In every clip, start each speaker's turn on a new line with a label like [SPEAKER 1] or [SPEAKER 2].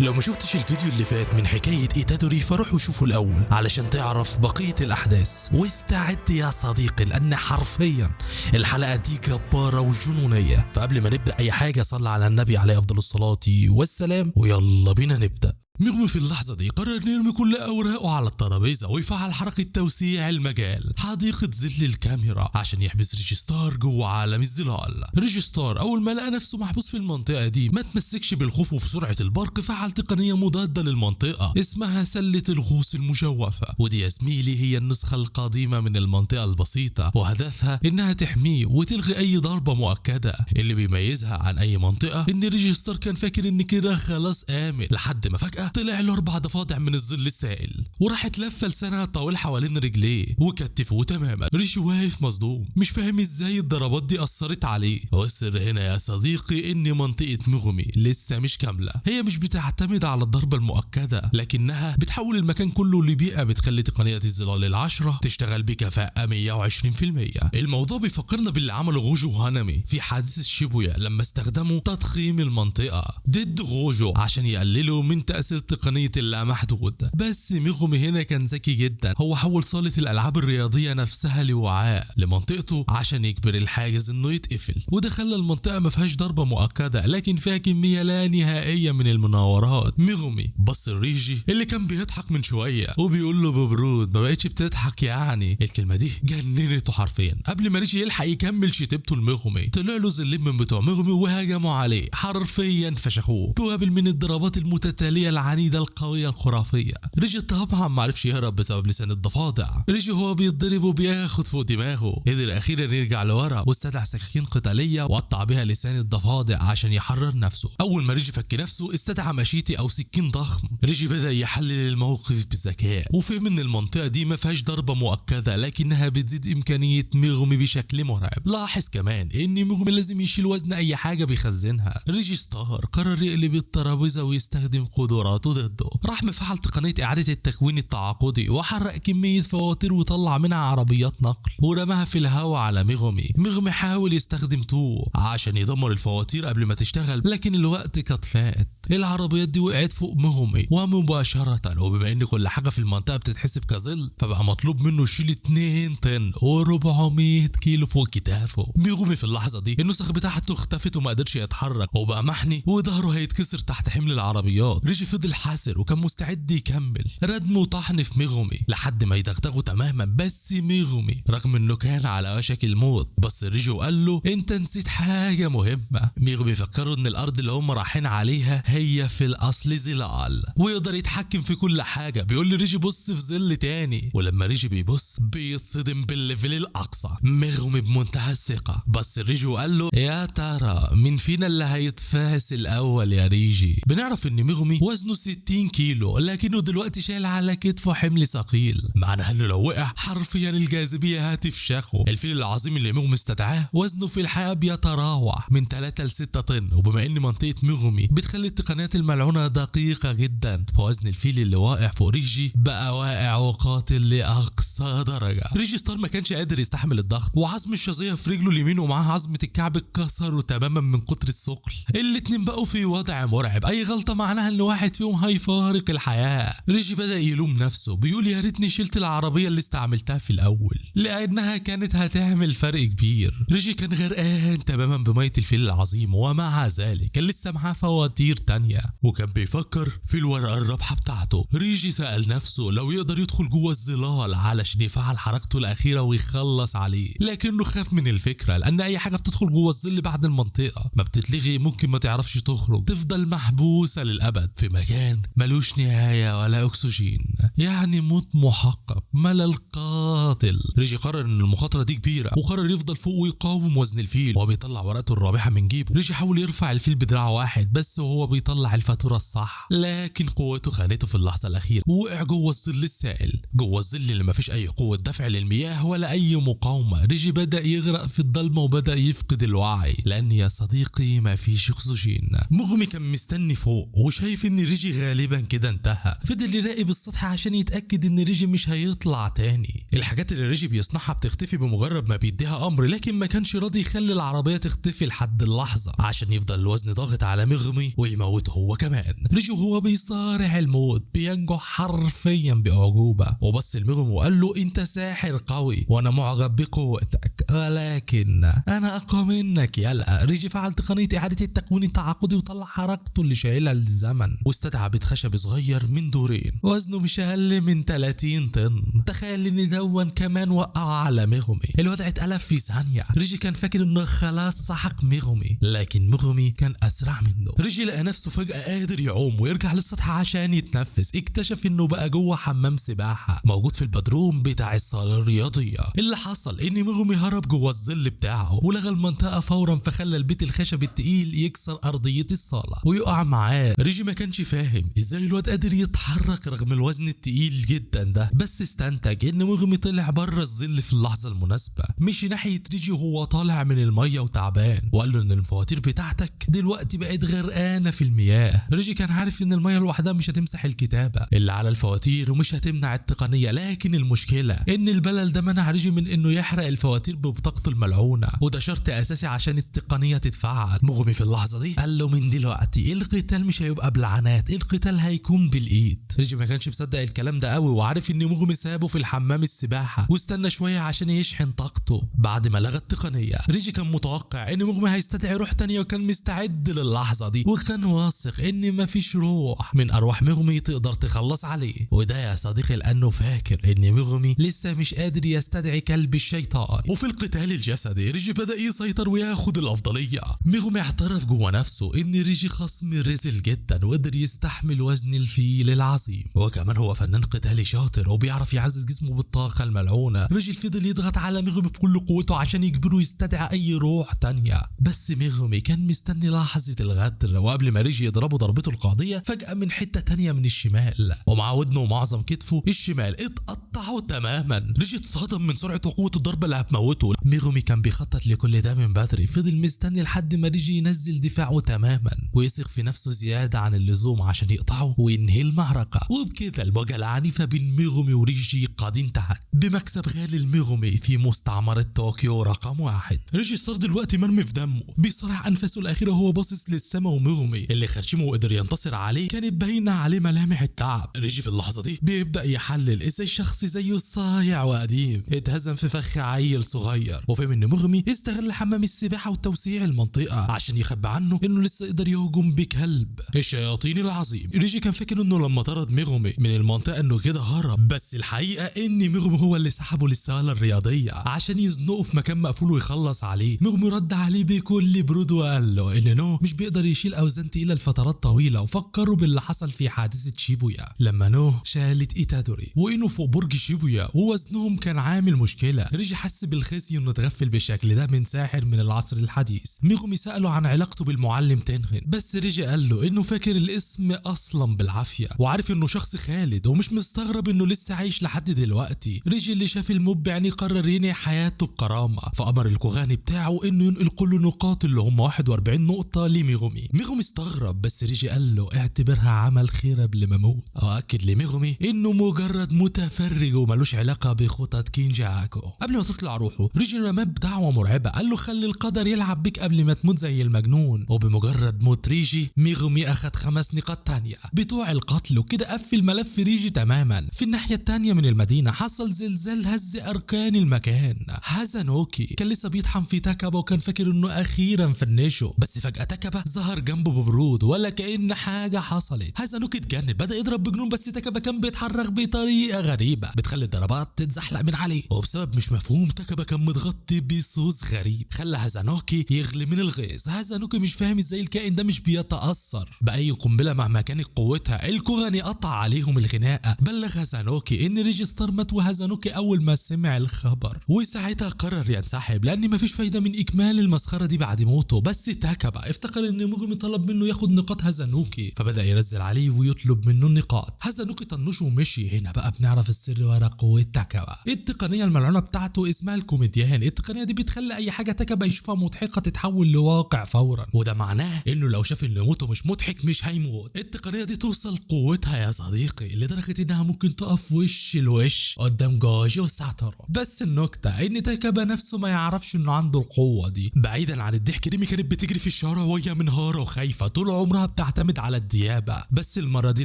[SPEAKER 1] لو ما شفتش الفيديو اللي فات من حكاية إيتادوري فروح وشوفه الأول علشان تعرف بقية الأحداث، واستعد يا صديقي لأن حرفيا الحلقة دي جبارة وجنونية. فقبل ما نبدأ أي حاجة صلى على النبي عليه أفضل الصلاة والسلام ويلا بينا نبدأ. مغمي في اللحظة دي قرر يرمي كل أوراقه على الترابيزة ويفعل حركة توسيع المجال، حديقة ظل الكاميرا، عشان يحبس ريجستار جوه عالم الظلال. ريجستار أول ما لقى نفسه محبوس في المنطقة دي ما تمسكش بالخوف، وبسرعة البرق فعل تقنية مضادة للمنطقة اسمها سلة الغوص المجوفة، ودي يا زميلي هي النسخة القديمة من المنطقة البسيطة، وهدفها إنها تحميه وتلغي أي ضربة مؤكدة. اللي بيميزها عن أي منطقة إن ريجستار كان فاكر إن كده خلاص آمن، لحد ما فجأة طلع له 4 ضفادع من الظل السائل، وراحت لفه لسانها طويل حوالين رجليه وكتفه تماما. ريشي واقف مصدوم مش فاهم ازاي الضربات دي اثرت عليه. والسر هنا يا صديقي ان منطقه مغمي لسه مش كامله، هي مش بتعتمد على الضربه المؤكده، لكنها بتحول المكان كله لبيئه بتخلي تقنيه الظلال ال10 تشتغل بكفاءه 120%. الموضوع بيفكرنا باللي عمله غوجو هانامي في حادثه شيبويا لما استخدموا تضخيم المنطقه ضد غوجو عشان يقللوا من تاثير تقنية اللامحدود. بس مغمي هنا كان ذكي جدا، هو حول صالة الألعاب الرياضية نفسها لوعاء لمنطقته عشان يجبر الحاجز انه يتقفل، وده خلى المنطقة ما فيهاش ضربة مؤكدة لكن فيها كمية لا نهائية من المناورات. مغمي بص الريجي اللي كان بيضحك من شوية وبيقول له ببرود ما بقتش بتضحك يعني. الكلمة دي جننته حرفيا. قبل ما ريجي يلحق يكمل شتيبته المغمي طلع له ظلين من بتوع مغمي وهاجموا عليه حرفيا فشخوه بوابل من الضربات المتتالية العنيدة القوية الخرافية. ريجي طبعا معرفش يهرب بسبب لسان الضفادع. ريجي هو بيتضرب وبياخد فوق دماغه قدر اخيرا يرجع لورا واستدعى سكاكين قتالية وقطع بها لسان الضفادع عشان يحرر نفسه. اول ما ريجي فك نفسه استدعى ماشيتي او سكين ضخم. ريجي بدأ يحلل الموقف بذكاء وفهم ان المنطقة دي ما فيهاش ضربة مؤكدة لكنها بتزيد امكانية مغمي بشكل مرعب. لاحظ كمان ان مغمي لازم يشيل وزن اي حاجة بيخزنها. ريجي ستار قرر يقلب الترابيزة ويستخدم قدراته ضده. راح مفعل تقنية إعادة التكوين التعاقدي وحرق كمية فواتير وطلع منها عربيات نقل ورماها في الهواء على مغمي. مغمي حاول يستخدم طوق عشان يدمر الفواتير قبل ما تشتغل لكن الوقت كان فات. العربيات دي وقعت فوق مغمي ومباشرة، وبما ان كل حاجة في المنطقة بتتحسب كظل فبقى مطلوب منه يشيل 2 طن و400 كيلو فوق كتافه. مغمي في اللحظة دي النسخ بتاعته اختفت وما قدرش يتحرك وبقى محني وظهره هيتكسر تحت حمل العربيات. ريجي فضل حاسر وكان مستعد يكمل ردم وطحن في مغمي لحد ما يدغدغه تماما. بس مغمي رغم انه كان على وشك الموت بس ريجي وقال له انت نسيت حاجة مهمة. مغمي فكروا ان الارض اللي هم رايحين عليها هي في الاصل ظلال ويقدر يتحكم في كل حاجة. بيقول لي ريجي بص في ظل تاني، ولما ريجي بيبص بيتصدم بالليفل الاقصى. مغمي بمنتهى الثقة بس ريجي وقال له يا ترى مين فينا اللي هيتفاس الاول يا ريجي. بنعرف ان مغمي وزنه 60 كيلو لكنه دلوقتي شايل على كتفه حمل ثقيل، معناها انه لو وقع حرفيا الجاذبية هتفشخه. الفيل العظيم اللي مغمي استدعاه وزنه في الحياة بيتراوح من 3 ل 6 طن، وبما ان منطقة مغمي بتخلي التقنيات الملعونة دقيقة جدا فوزن الفيل اللي واقع فوق ريجي بقى واقع وقاتل لأقصى درجة. ريجي ستار ما كانش قادر يستحمل الضغط وعظم الشظية في رجله اليمين ومعاه عظمة الكعب اتكسروا تماما من كتر الثقل. الاتنين بقوا في وضع مرعب، اي غلطة معناها ان واحد فيهم هيفارق الحياة. ريجي بدأ يلوم نفسه بيقول يا ريتني شلت العربية اللي استعملتها في الاول لانها كانت هتعمل فرق كبير. ريجي كان غرقان تماما بمية الفيل العظيم ومع ذلك كان لسه معاه فواتير تانية وكان بيفكر في الورقة الرابحة بتاعته. ريجي سأل نفسه لو يقدر يدخل جوه الظلال علشان يفعل حركته الأخيرة ويخلص عليه، لكنه خاف من الفكرة لأن أي حاجة بتدخل جوه الظل بعد المنطقة ما بتتلغي ممكن ما تعرفش تخرج، تفضل محبوسة للأبد في مكان ملوش نهاية ولا أكسجين، يعني موت محقق ملل قاتل. ريجي قرر إن المخاطرة دي كبيرة وقرر يفضل فوق ويقاوم وزن الفيل وهو بيطلع ورقته الرابحة من جيبه. ريجي حاول يرفع الفيل بدراع واحد بس وهو بيطلع الفاتورة الصح لكن قوته خانته في اللحظة الأخيرة ووقع جوه الظل السائل، جوه الظل اللي مفيش أي قوة دفع للمياه ولا أي مقاومة. ريجي بدأ يغرق في الضلمة وبدأ يفقد الوعي لأن يا صديقي مفيش أكسجين. مغمي كان مستني فوق وشايف إن ريجي ريجي غالبا كده انتهى. فضل يراقب السطح عشان يتأكد ان ريجي مش هيطلع تاني. الحاجات اللي ريجي بيصنعها بتختفي بمجرد ما بيديها امر، لكن ما كانش راضي يخلي العربية تختفي لحد اللحظة عشان يفضل الوزن ضاغط على مغمي ويموته هو كمان. ريجي وهو بيصارع الموت بينجح حرفيا بأعجوبة، وبص المغمي وقال له انت ساحر قوي وانا معجب بقوتك، ولكن انا اقوى منك يلا. ريجي فعل تقنية اعادة التكوين التعاقدي وطلع حركته اللي شايلها للزمن، واستدعى بيت خشب صغير من دورين وزنه مش اقل من 30 طن. تخيل ان دون كمان وقع على مغمي. الوضع اتقلب في ثانية. ريجي كان فاكر انه خلاص سحق مغمي، لكن مغمي كان اسرع منه. ريجي لقى نفسه فجأة قادر يعوم ويرجع للسطح عشان يتنفس. اكتشف انه بقى جوه حمام سباحة موجود في البدروم بتاع الصالة الرياضية. اللي حصل ان مغمي هرب جوه الظل بتاعه ولغى المنطقة فورا، فخلى البيت الخشب التقيل يكسر ارضية الصالة ويقع معاه. ريجي ما كانش فاهم ازاي الواد قادر يتحرك رغم الوزن التقيل جدا ده، بس استنتج ان مغمي طلع بره الظل في اللحظة المناسبة. مشي ناحية ريجي وهو طالع من المية وتعبان وقال له ان الفواتير بتاعتك دلوقتي بقت غرقانة في المياه. ريجي كان عارف ان المية لوحدها مش هتمسح الكتابة اللي على الفواتير ومش هتمنع التقنية، لكن المشكلة ان البلل ده منع ريجي من انه يحرق الفواتير ببطاقته الملعونة، وده شرط اساسي عشان التقنية تتفعل. مغمي في اللحظة دي قال له من دلوقتي القتال مش هيبقى بلعنات، القتال هيكون بالايد. ريجي ما كانش مصدق الكلام ده قوي، وعارف ان مغمي سابه في الحمام السباحة واستنى شوية عشان يشحن طاقته. بعد ما لغى التقنية ريجي كان متوقع ان مغمي هيستدعي روح تانية، وكان مستعد للحظة دي، وكان واثق ان مفيش روح من ارواح مغمي تقدر تخلص عليه. وده يا صديقي لانه فاكر ان مغمي لسه مش قادر يستدعي كلب الشيطان. وفي القتال الجسدي ريجي بدأ يسيطر وياخد الافضلية. مغمي اعترف جوه نفسه ان ريجي خصم رزل جدا وقدر يستحمل وزن الفيل العظيم، وكمان هو فنان قتالي شاطر وبيعرف يعزز جسمه بالطاقة الملعونة. ريجي فضل يضغط على مغمي بكل قوته عشان يجبره يستدعي اي روح تانية، بس مغمي كان مستني لحظة الغدر. وقبل ما ريجي يضربه ضربته القاضية فجأة من حتة تانية من الشمال ومع ودنه ومعظم كتفه الشمال اتقطعوا تماما. ريجي اتصدم من سرعة وقوة الضربة اللي هتموته. مغمي كان بيخطط لكل ده من بدري، فضل مستني لحد ما ريجي ينزل دفاعه تماما ويثق في نفسه زيادة عن اللزوم عشان يقطعه وينهي المعركة. وبكده المواجهة العنيفة بين مغمي وريجي قد انتهت بمكسب غالي المغمي في مستعمرة طوكيو رقم 1. ريجي صار دلوقتي مرمي في دمه بيصرع انفاسه الاخيرة وهو باصص للسما، ومغمي اللي خرشمه وقدر ينتصر عليه كانت باينة عليه ملامح التعب. ريجي في اللحظة دي بيبدأ يحلل ازاي شخص زيه صايع وقديم اتهزم في فخ عيل صغير، وفهم ان مغمي استغل حمام السباحة وتوسيع المنطقة عشان يخبي عنه انه لسه يقدر يهجم بكلب الشياطين العظيم. ريجي كان فاكر انه لما طرد مغمي من المنطقة انه كده هرب، بس الحقيقة ان مغمي هو اللي سحبه للصالة الرياضية عشان يزنقه في مكان مقفول ويخلص عليه. مغمي رد عليه بكل برود وقال له ان نو مش بيقدر يشيل اوزان تقيلة لفترات طويلة، وفكروا باللي حصل في حادثة شيبويا لما نو شالت ايتادوري وانه فوق برج شيبويا ووزنهم كان عامل مشكلة. ريجي حس بالخزي انه اتغفل بالشكل ده من ساحر من العصر الحديث. مغمي سأله عن علاقته بالمعلم تنغن، بس ريجي قال له انه فاكر الاسم اصلا بالعافية وعارف انه شخص خالد ومش مستغرب انه لسه عايش لحد دلوقتي. ريجي اللي شاف الموب يعني قرر ينهي حياته بكرامة، فامر الكوغاني بتاعه انه ينقل كل نقاط اللي هم 41 نقطة لميغمي. ميغمي استغرب، بس ريجي قال له اعتبرها عمل خير قبل ما اموت، واكد لميغمي انه مجرد متفرج وملوش علاقة بخطط كينجاكو. قبل ما تطلع روحه ريجي رماه بدعوة مرعبة، قال له خلي القدر يلعب بيك قبل ما تموت زي المجنون. وبمجرد موت ريجي ميغمي اخد 5 نقاط تانية بتوع القتل، وكده قفل ملف ريجي تماما. في الناحية التانية من المدينة حصل زلزال هز اركان المكان. هازانوكي كان لسه بيطحن في تاكابا وكان فاكر انه اخيرا فنشه، بس فجأة تاكابا ظهر جنبه ببرود ولا كأن حاجة حصلت. هازانوكي اتجنن بدأ يضرب بجنون، بس تاكابا كان بيتحرك بطريقة غريبة بتخلي الضربات تتزحلق من عليه، وبسبب مش مفهوم تاكابا كان متغطي بصوص غريب خلى هازانوكي يغلي من الغيظ. هازانوكي مش فاهم ازاي الكائن ده مش بيتأثر بأي قنبلة مهما كانت قوتها. الكوغاني قطع عليهم الخناقة. بلغ هازانوكي ان ريجي ستار مات، وهازانوكي اول ما سمع الخبر وساعتها قرر ينسحب لان مفيش فايدة من اكمال المسخرة دي بعد موته. بس تاكابا افتكر ان مغمي طلب منه ياخد نقاط هازانوكي فبدأ ينزل عليه ويطلب منه النقاط. هازانوكي طنشه ومشي. هنا بقى بنعرف السر ورا قوة تاكابا. التقنية الملعونة بتاعته اسمها الكوميديان كمان التقنيه دي بتخلي اي حاجه تكبه يشوفها مضحكه تتحول لواقع فورا، وده معناه انه لو شاف ان موته مش مضحك مش هيموت. التقنيه دي توصل قوتها يا صديقي لدرجه انها ممكن تقف وش لوش قدام جوجو ساتورو. بس النكته ان تاكابا نفسه ما يعرفش انه عنده القوه دي. بعيدا عن الضحك، ريمي كانت بتجري في الشارع وهي منهاره وخايفه، طول عمرها بتعتمد على الديابه، بس المره دي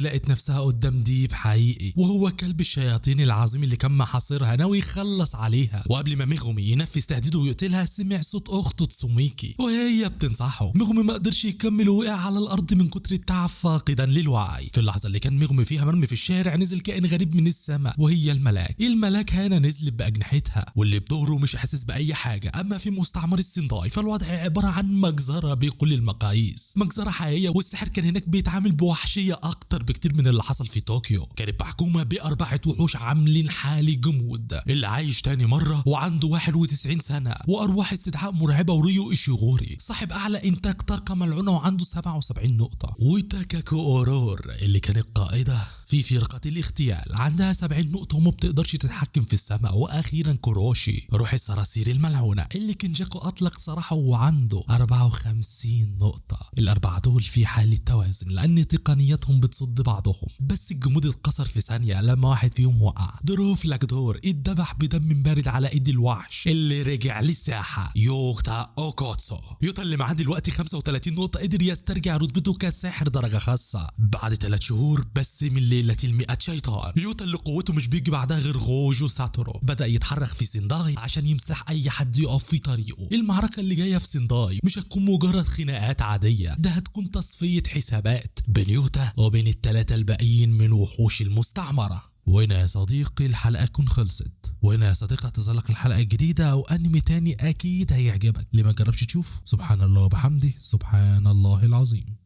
[SPEAKER 1] لقت نفسها قدام ديب حقيقي، وهو كلب الشياطين العظيم اللي كان محاصرها ناوي يخلص عليها. وقبل ما ميغومي ينفذ تهديده ويقتلها سمع صوت اخته تسوميكي وهي بتنصحه. ميغومي ما قدرش يكمل ووقع على الارض من كتر التعب فاقدا للوعي. في اللحظه اللي كان ميغومي فيها مرمي في الشارع نزل كائن غريب من السماء وهي الملاك هانا نزلت باجنحتها، واللي بدوره مش حاسس باي حاجه. اما في مستعمر السنداي فالوضع عباره عن مجزره بكل المقاييس، مجزره حقيقيه، والسحر كان هناك بيتعامل بوحشيه اكتر بكتير من اللي حصل في طوكيو. كانت محكومه ب4 وحوش عاملين حالي جمود، اللي عايش تاني مره وعنده 91 سنه وارواح استدعاء مرعبه، وريو ايشيغوري صاحب اعلى انتاج طاقه ملعونه وعنده 77 نقطه، وتاكاكو اورور اللي كانت قائده في فرقة الاغتيال عندها 70 نقطة وما بتقدرش تتحكم في السماء. واخيرا كوروشي روح الصراصير الملعونة اللي كنجاكو اطلق سراحه وعنده 54 نقطة. الاربعة دول في حالة توازن لان تقنياتهم بتصد بعضهم، بس الجمود اتكسر في ثانية لما واحد فيهم وقع. دروف لاكدور اتذبح بدم بارد على ايد الوحش اللي رجع للساحة يوتا اوكوتسو. يوتا اللي معاه دلوقتي 35 نقطة قدر يسترجع رتبته كساحر درجة خاصة بعد 3 شهور بس من ليلة ال100 شيطان. يوتا اللي قوته مش بيجي بعدها غير غوجو ساتورو بدأ يتحرك في سنداي عشان يمسح اي حد يقف في طريقه. المعركة اللي جاية في سنداي مش هتكون مجرد خناقات عادية، ده هتكون تصفية حسابات بين يوتا وبين ال3 الباقيين من وحوش المستعمرة. وهنا يا صديقي الحلقة تكون خلصت، وهنا يا صديقي هتظهرلك الحلقة الجديدة او انمي تاني اكيد هيعجبك. اللي ما جربش تشوف سبحان الله وبحمده سبحان الله العظيم.